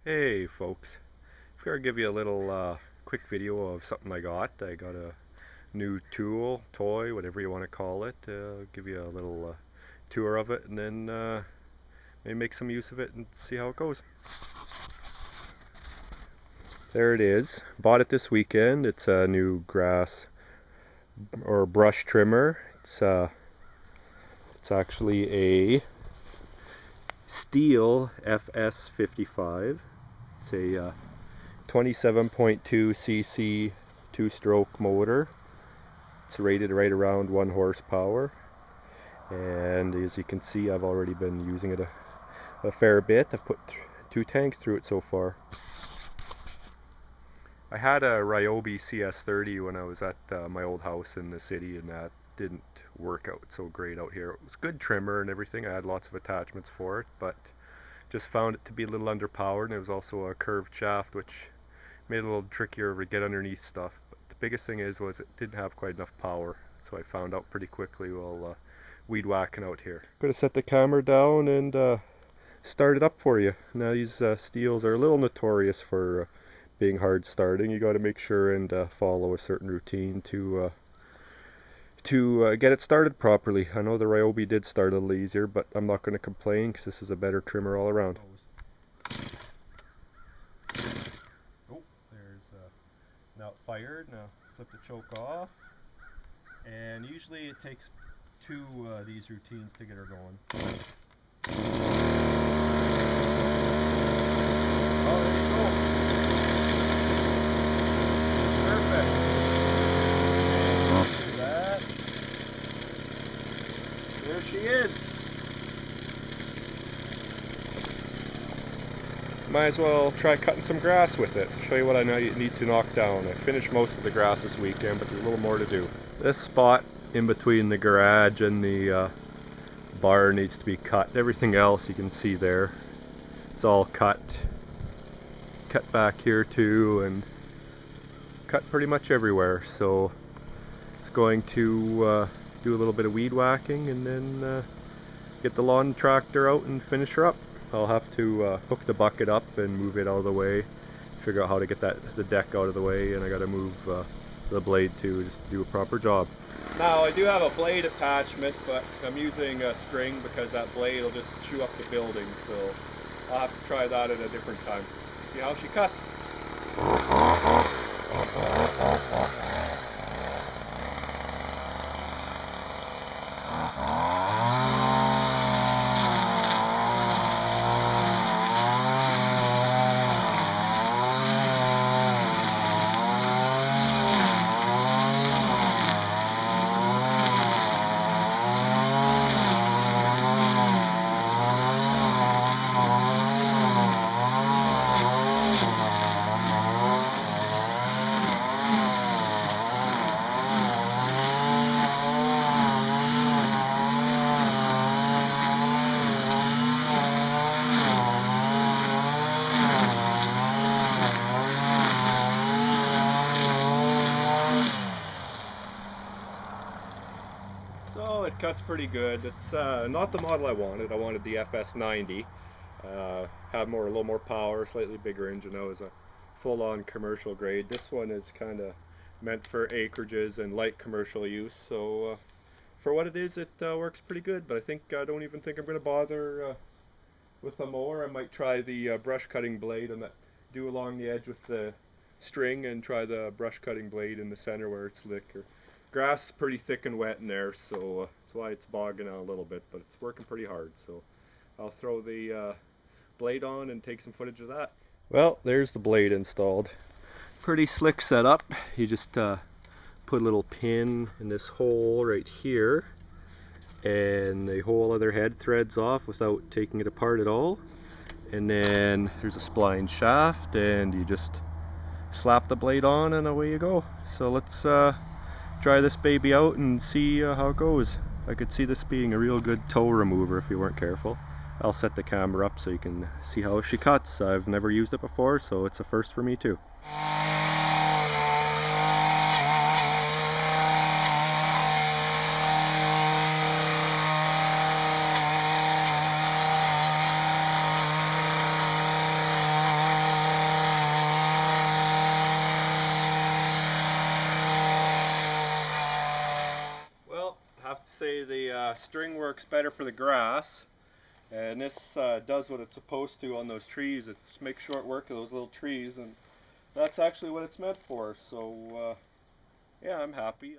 Hey folks, I'm going to give you a little quick video of something I got. I got a new tool, toy, whatever you want to call it. Give you a little tour of it and then maybe make some use of it and see how it goes. There it is. Bought it this weekend. It's a new grass or brush trimmer. It's actually a Stihl FS 55. It's a 27.2 cc two-stroke motor. It's rated right around 1 horsepower, and as you can see, I've already been using it a fair bit. I've put 2 tanks through it so far. I had a Ryobi CS30 when I was at my old house in the city, and that didn't work out so great out here. It was good trimmer and everything. I had lots of attachments for it, but just found it to be a little underpowered, and it was also a curved shaft, which made it a little trickier to get underneath stuff. But the biggest thing was it didn't have quite enough power, so I found out pretty quickly while weed whacking out here. I'm going to set the camera down and start it up for you. Now these Stihls are a little notorious for being hard starting. You got to make sure and follow a certain routine to get it started properly. I know the Ryobi did start a little easier, but I'm not going to complain because this is a better trimmer all around. Oh, there's now it fired. Now flip the choke off, and usually it takes 2 these routines to get her going. Oh, there you go. Perfect. Do that. There she is. Might as well try cutting some grass with it. Show you what I need to knock down. I finished most of the grass this weekend, but there's a little more to do. This spot in between the garage and the bar needs to be cut. Everything else you can see there, it's all cut. Cut back here too, and cut pretty much everywhere. So it's going to do a little bit of weed whacking and then get the lawn tractor out and finish her up. I'll have to hook the bucket up and move it out of the way, figure out how to get the deck out of the way, and I gotta move the blade too, just to do a proper job. Now I do have a blade attachment, but I'm using a string because that blade will just chew up the building, so I'll have to try that at a different time. See how she cuts. So it cuts pretty good. It's not the model I wanted. I wanted the FS90. Had a little more power, slightly bigger engine. That was a full-on commercial grade. This one is kind of meant for acreages and light commercial use. So for what it is, it works pretty good. But I don't even think I'm going to bother with a mower. I might try the brush cutting blade and do along the edge with the string, and try the brush cutting blade in the center where it's thicker. Grass is pretty thick and wet in there, so that's why it's bogging out a little bit, but it's working pretty hard. So I'll throw the blade on and take some footage of that. Well, there's the blade installed. Pretty slick setup. You just put a little pin in this hole right here, and the whole other head threads off without taking it apart at all. And then there's a spline shaft, and you just slap the blade on and away you go. So let's try this baby out and see how it goes. I could see this being a real good toe remover if you weren't careful. I'll set the camera up so you can see how she cuts. I've never used it before, so it's a first for me too. say the string works better for the grass, and this does what it's supposed to on those trees. It makes short work of those little trees, and that's actually what it's meant for. So yeah, I'm happy.